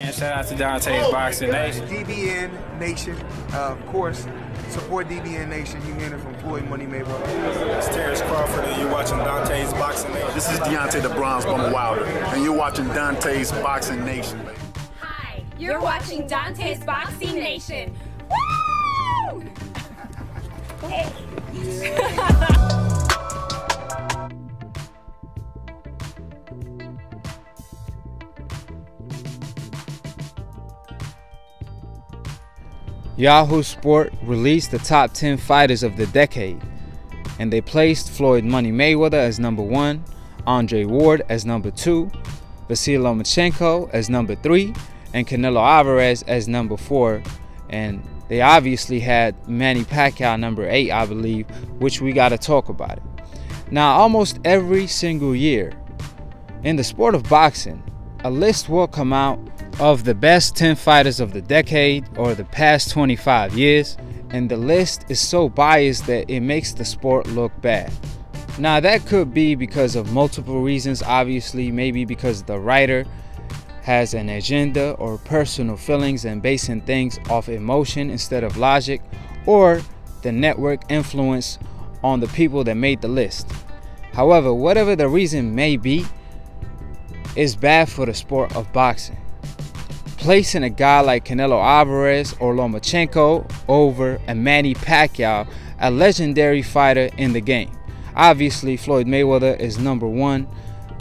And shout out to Dante's Boxing Nation. DBN Nation, of course. Support DBN Nation. You hearing it from Floyd Money Mayweather. It's Terrence Crawford, and you're watching Dante's Boxing Nation. This is Deontay the Bronze Bomber Wilder, and you're watching Dante's Boxing Nation. Hi, you're watching Dante's Boxing Nation. Woo! Hey. Yahoo Sport released the top 10 fighters of the decade, and they placed Floyd Money Mayweather as number 1, Andre Ward as number 2, Vasyl Lomachenko as number 3, and Canelo Alvarez as number 4. And they obviously had Manny Pacquiao number 8, I believe, which we got to talk about it. Now, almost every single year in the sport of boxing, a list will come out of the best 10 fighters of the decade or the past 25 years, and the list is so biased that it makes the sport look bad. Now, that could be because of multiple reasons. Obviously, maybe because the writer has an agenda or personal feelings and basing things off emotion instead of logic, or the network influence on the people that made the list. However, whatever the reason may be, it's bad for the sport of boxing. Placing a guy like Canelo Alvarez or Lomachenko over a Manny Pacquiao, a legendary fighter in the game. Obviously, Floyd Mayweather is number 1,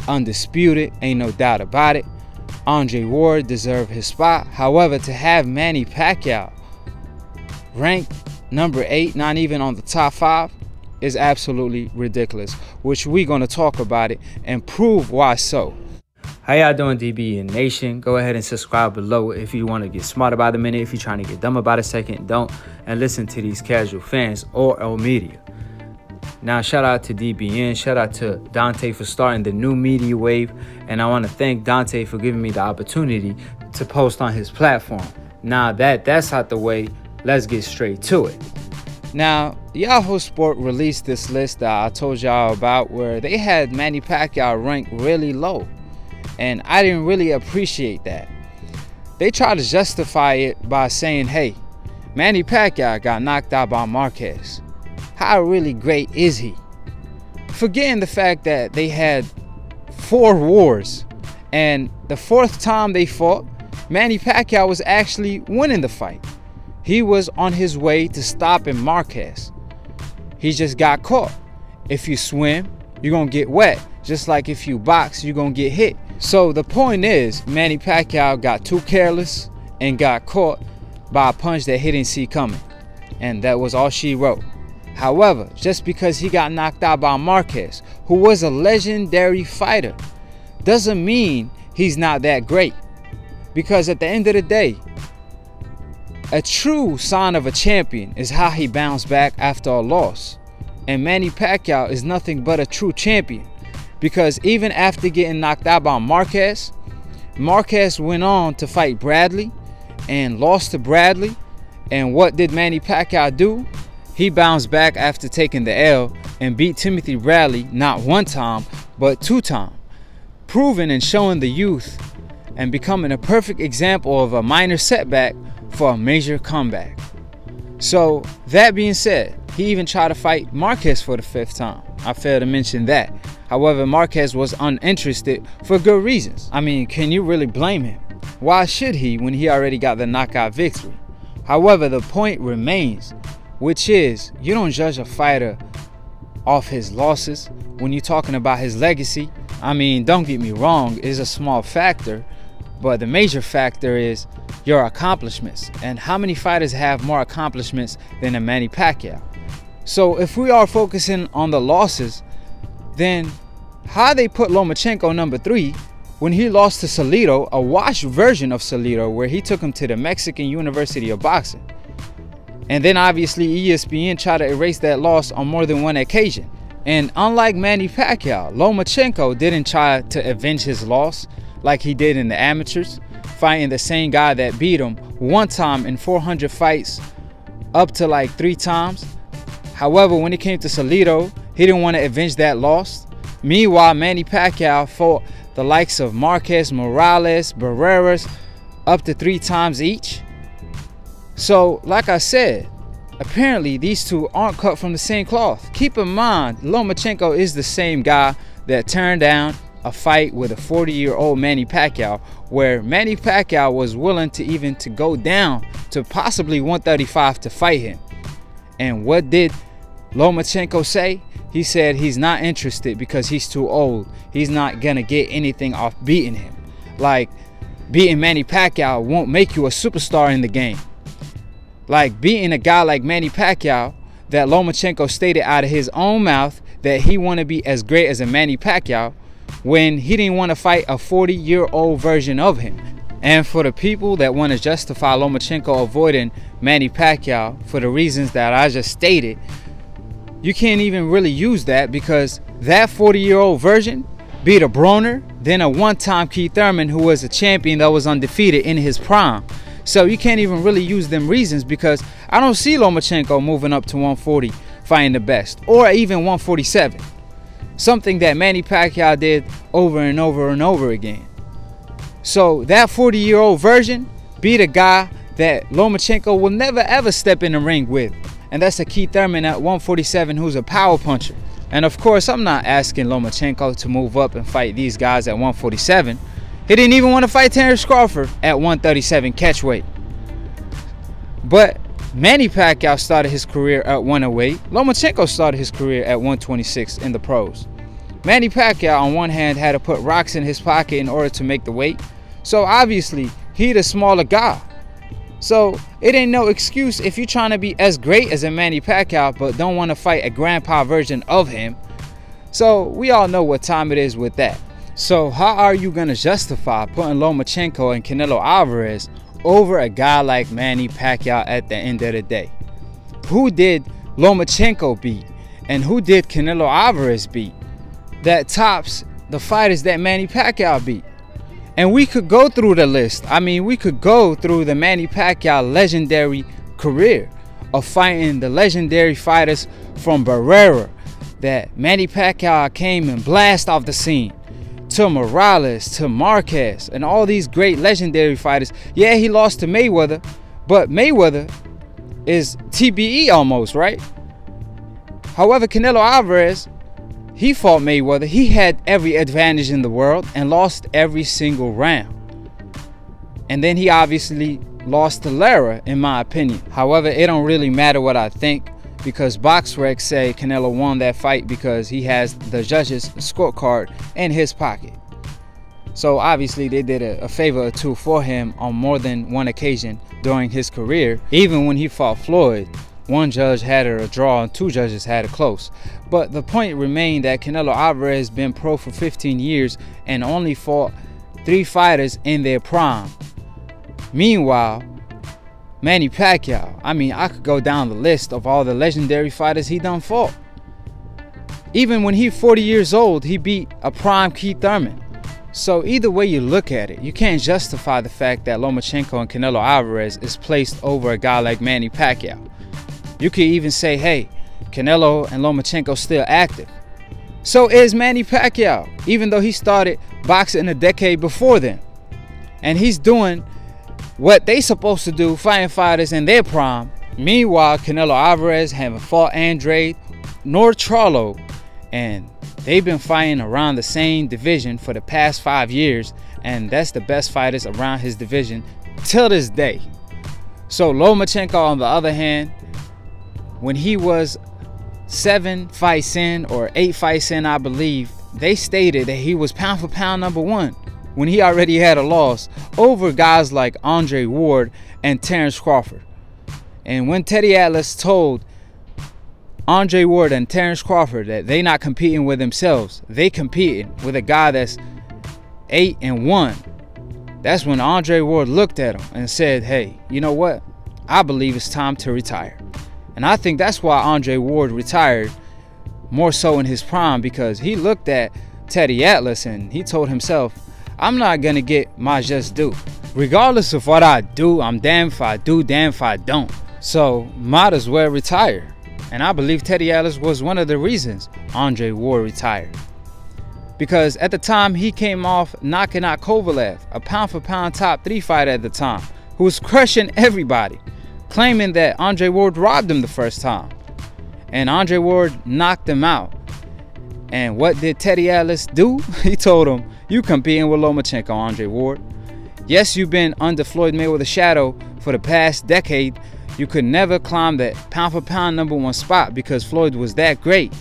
undisputed, ain't no doubt about it. Andre Ward deserved his spot. However, to have Manny Pacquiao ranked number 8, not even on the top 5, is absolutely ridiculous, which we're going to talk about it and prove why so. How y'all doing, DBN Nation? Go ahead and subscribe below if you want to get smarter by the minute. If you're trying to get dumb about a second, don't. And listen to these casual fans or old media. Now, shout out to DBN. Shout out to Dante for starting the new media wave. And I want to thank Dante for giving me the opportunity to post on his platform. Now that's out the way, let's get straight to it. Now, Yahoo Sport released this list that I told y'all about where they had Manny Pacquiao ranked really low. And I didn't really appreciate that. They tried to justify it by saying, hey, Manny Pacquiao got knocked out by Marquez. How really great is he? Forgetting the fact that they had 4 wars, and the 4th time they fought, Manny Pacquiao was actually winning the fight. He was on his way to stopping Marquez. He just got caught. If you swim, you're gonna get wet. Just like if you box, you're gonna get hit. So the point is, Manny Pacquiao got too careless and got caught by a punch that he didn't see coming. And that was all she wrote. However, just because he got knocked out by Marquez, who was a legendary fighter, doesn't mean he's not that great. Because at the end of the day, a true sign of a champion is how he bounced back after a loss. And Manny Pacquiao is nothing but a true champion. Because even after getting knocked out by Marquez, Marquez went on to fight Bradley and lost to Bradley. And what did Manny Pacquiao do? He bounced back after taking the L and beat Timothy Bradley not 1 time, but 2 times. Proving and showing the youth and becoming a perfect example of a minor setback for a major comeback. So that being said, he even tried to fight Marquez for the 5th time. I failed to mention that. However, Marquez was uninterested for good reasons. I mean, can you really blame him? Why should he when he already got the knockout victory? However, the point remains, which is you don't judge a fighter off his losses when you're talking about his legacy. I mean, don't get me wrong, it's a small factor, but the major factor is your accomplishments. And how many fighters have more accomplishments than a Manny Pacquiao? So if we are focusing on the losses, then how they put Lomachenko number 3 when he lost to Salido, a washed version of Salido, where he took him to the Mexican University of Boxing. And then obviously ESPN tried to erase that loss on more than 1 occasion. And unlike Manny Pacquiao, Lomachenko didn't try to avenge his loss like he did in the amateurs, fighting the same guy that beat him 1 time in 400 fights up to like 3 times. However, when it came to Salido, he didn't want to avenge that loss. Meanwhile, Manny Pacquiao fought the likes of Marquez, Morales, Barreras, up to 3 times each. So like I said, apparently these two aren't cut from the same cloth. Keep in mind, Lomachenko is the same guy that turned down a fight with a 40-year-old Manny Pacquiao, where Manny Pacquiao was willing to go down to possibly 135 to fight him. And what did Lomachenko say? He said he's not interested because he's too old. He's not gonna get anything off beating him. Like, beating Manny Pacquiao won't make you a superstar in the game. Like, beating a guy like Manny Pacquiao, that Lomachenko stated out of his own mouth that he want to be as great as a Manny Pacquiao, when he didn't want to fight a 40-year-old version of him. And for the people that want to justify Lomachenko avoiding Manny Pacquiao for the reasons that I just stated, you can't even really use that, because that 40-year-old version beat a Broner, then a one-time Keith Thurman who was a champion that was undefeated in his prime. So you can't even really use them reasons, because I don't see Lomachenko moving up to 140 fighting the best, or even 147. Something that Manny Pacquiao did over and over and over again. So that 40-year-old version beat a guy that Lomachenko will never ever step in the ring with. And that's a Keith Thurman at 147 who's a power puncher. And of course, I'm not asking Lomachenko to move up and fight these guys at 147. He didn't even want to fight Terence Crawford at 137 catchweight. But Manny Pacquiao started his career at 108. Lomachenko started his career at 126 in the pros. Manny Pacquiao, on one hand, had to put rocks in his pocket in order to make the weight. So obviously, he the smaller guy. So it ain't no excuse if you're trying to be as great as a Manny Pacquiao but don't want to fight a grandpa version of him. So we all know what time it is with that. So how are you going to justify putting Lomachenko and Canelo Alvarez over a guy like Manny Pacquiao at the end of the day? Who did Lomachenko beat and who did Canelo Alvarez beat that tops the fighters that Manny Pacquiao beat? And we could go through the list. I mean, we could go through the Manny Pacquiao legendary career of fighting the legendary fighters from Barrera that Manny Pacquiao came and blast off the scene, to Morales, to Marquez, and all these great legendary fighters. Yeah, he lost to Mayweather, but Mayweather is TBE almost, right? However, Canelo Alvarez, he fought Mayweather. He had every advantage in the world and lost every single round. And then he obviously lost to Lara, in my opinion. However, it don't really matter what I think, because BoxRec say Canelo won that fight because he has the judges' scorecard in his pocket. So obviously they did a favor or two for him on more than one occasion during his career. Even when he fought Floyd, one judge had it a draw and 2 judges had it close. But the point remained that Canelo Alvarez has been pro for 15 years and only fought 3 fighters in their prime. Meanwhile, Manny Pacquiao, I mean, I could go down the list of all the legendary fighters he done fought. Even when he's 40 years old, he beat a prime Keith Thurman. So either way you look at it, you can't justify the fact that Lomachenko and Canelo Alvarez is placed over a guy like Manny Pacquiao. You could even say, hey, Canelo and Lomachenko still active. So is Manny Pacquiao, even though he started boxing a decade before them. And he's doing what they supposed to do, fighting fighters in their prime. Meanwhile, Canelo Alvarez haven't fought Andrade nor Charlo, and they've been fighting around the same division for the past 5 years, and that's the best fighters around his division till this day. So Lomachenko, on the other hand, when he was 7 fights in or 8 fights in, I believe, they stated that he was pound for pound #1 when he already had a loss over guys like Andre Ward and Terence Crawford. And when Teddy Atlas told Andre Ward and Terence Crawford that they not competing with themselves, they competing with a guy that's 8-1, that's when Andre Ward looked at him and said, hey, you know what? I believe it's time to retire. And I think that's why Andre Ward retired more so in his prime, because he looked at Teddy Atlas and he told himself, I'm not going to get my just due. Regardless of what I do, I'm damned if I do, damned if I don't. So might as well retire. And I believe Teddy Atlas was one of the reasons Andre Ward retired. because at the time he came off knocking out Kovalev, a pound-for-pound top 3 fighter at the time, who was crushing everybody, claiming that Andre Ward robbed him the first time. And Andre Ward knocked him out. And what did Teddy Atlas do? He told him, "You competing with Lomachenko, Andre Ward. Yes, you've been under Floyd Mayweather's shadow for the past decade. You could never climb that pound-for-pound #1 spot because Floyd was that great.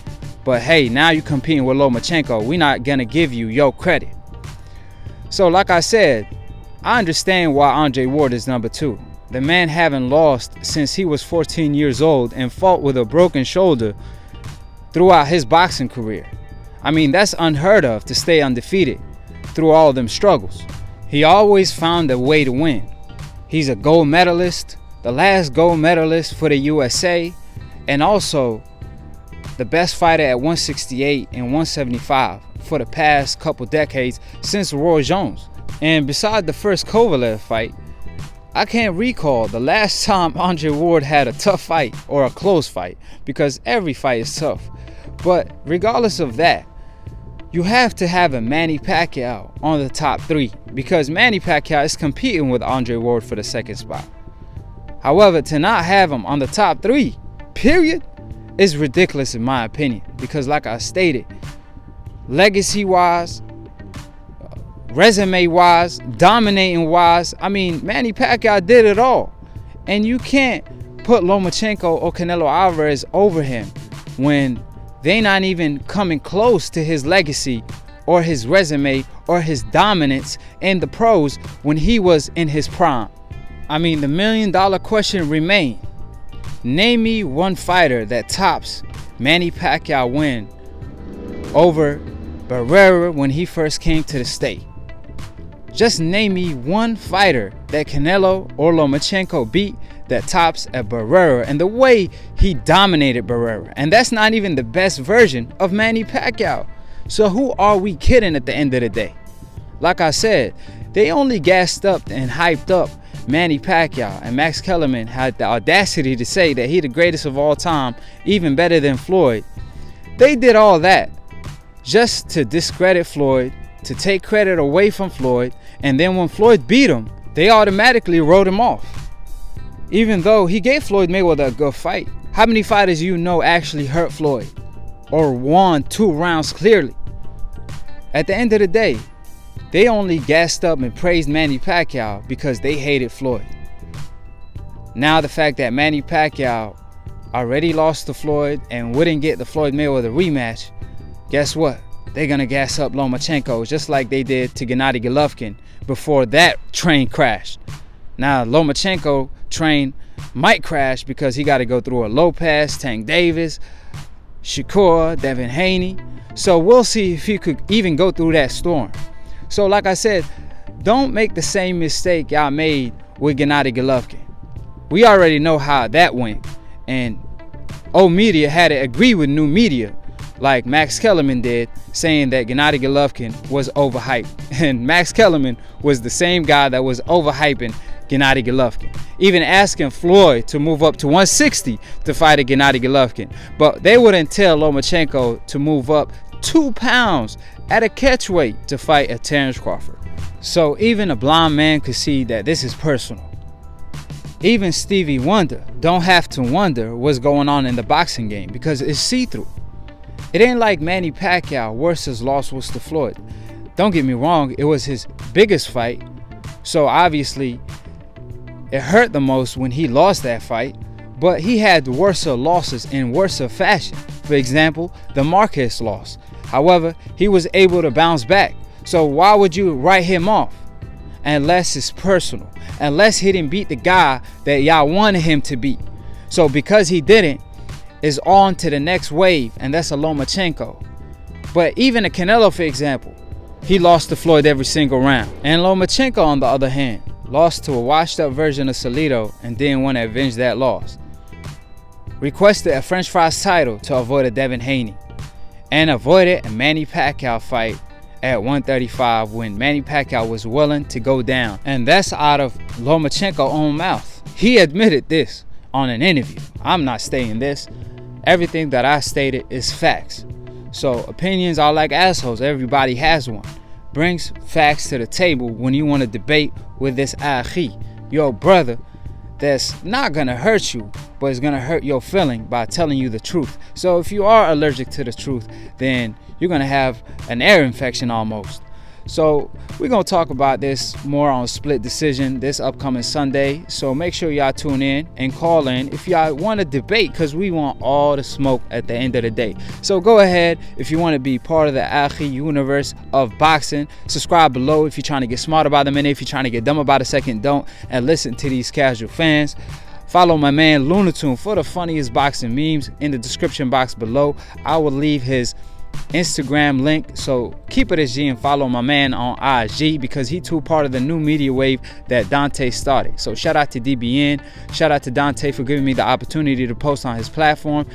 But hey, now you're competing with Lomachenko. We're not going to give you your credit." So like I said, I understand why Andre Ward is #2. The man haven't lost since he was 14 years old and fought with a broken shoulder throughout his boxing career. I mean, that's unheard of to stay undefeated through all them struggles. He always found a way to win. He's a gold medalist, the last gold medalist for the USA, and also the best fighter at 168 and 175 for the past couple decades since Roy Jones. And beside the first Kovalev fight, I can't recall the last time Andre Ward had a tough fight or a close fight, because every fight is tough. But regardless of that, you have to have a Manny Pacquiao on the top 3, because Manny Pacquiao is competing with Andre Ward for the second spot. However, to not have him on the top 3, period, is ridiculous in my opinion, because like I stated, legacy-wise, resume-wise, dominating-wise, I mean, Manny Pacquiao did it all. And you can't put Lomachenko or Canelo Alvarez over him when they're not even coming close to his legacy or his resume or his dominance in the pros when he was in his prime. I mean, the million-dollar question remains. Name me one fighter that tops Manny Pacquiao win over Barrera when he first came to the state. Just name me one fighter that Canelo or Lomachenko beat that tops at Barrera and the way he dominated Barrera. And that's not even the best version of Manny Pacquiao. So who are we kidding at the end of the day? Like I said, they only gassed up and hyped up Manny Pacquiao, and Max Kellerman had the audacity to say that he the greatest of all time, even better than Floyd. They did all that just to discredit Floyd, to take credit away from Floyd, and then when Floyd beat him, they automatically wrote him off. Even though he gave Floyd Mayweather a good fight. How many fighters you know actually hurt Floyd or won 2 rounds clearly? At the end of the day, they only gassed up and praised Manny Pacquiao because they hated Floyd. Now the fact that Manny Pacquiao already lost to Floyd and wouldn't get the Floyd Mayweather rematch, guess what? They're going to gas up Lomachenko just like they did to Gennady Golovkin before that train crashed. Now Lomachenko train might crash because he got to go through a Lopez, Tank Davis, Shakur, Devin Haney. So we'll see if he could even go through that storm. So like I said, don't make the same mistake y'all made with Gennady Golovkin. We already know how that went. And old media had to agree with new media, like Max Kellerman did, saying that Gennady Golovkin was overhyped. And Max Kellerman was the same guy that was overhyping Gennady Golovkin, even asking Floyd to move up to 160 to fight a Gennady Golovkin. But they wouldn't tell Lomachenko to move up 2 pounds at a catchweight to fight a Terrence Crawford. So even a blind man could see that this is personal. Even Stevie Wonder don't have to wonder what's going on in the boxing game because it's see-through. It ain't like Manny Pacquiao versus loss was to Floyd. Don't get me wrong, it was his biggest fight, so obviously it hurt the most when he lost that fight, but he had worse losses in worse fashion. For example, the Marquez loss. However, he was able to bounce back. So why would you write him off? Unless it's personal. Unless he didn't beat the guy that y'all wanted him to beat. So because he didn't, it's on to the next wave, and that's a Lomachenko. But even a Canelo, for example, he lost to Floyd every single round. And Lomachenko, on the other hand, lost to a washed up version of Salido and didn't want to avenge that loss. Requested a French fries title to avoid a Devin Haney. And avoided a Manny Pacquiao fight at 135 when Manny Pacquiao was willing to go down. And that's out of Lomachenko's own mouth. He admitted this on an interview. I'm not stating this. Everything that I stated is facts. So opinions are like assholes. Everybody has one. Brings facts to the table when you want to debate with this akhi, your brother, that's not gonna hurt you, but it's gonna hurt your feeling by telling you the truth. So if you are allergic to the truth, then you're gonna have an ear infection almost. So we're gonna talk about this more on Split Decision this upcoming Sunday. So make sure y'all tune in and call in if y'all want to debate, because we want all the smoke at the end of the day. So go ahead, if you want to be part of the Akhi universe of boxing, subscribe below. If you're trying to get smart about a minute, if you're trying to get dumb about a second, don't, and listen to these casual fans. Follow my man Lunatune for the funniest boxing memes in the description box below. I will leave his Instagram link, so keep it as G and follow my man on IG, because he too part of the new media wave that Dante started. So shout out to DBN, shout out to Dante for giving me the opportunity to post on his platform.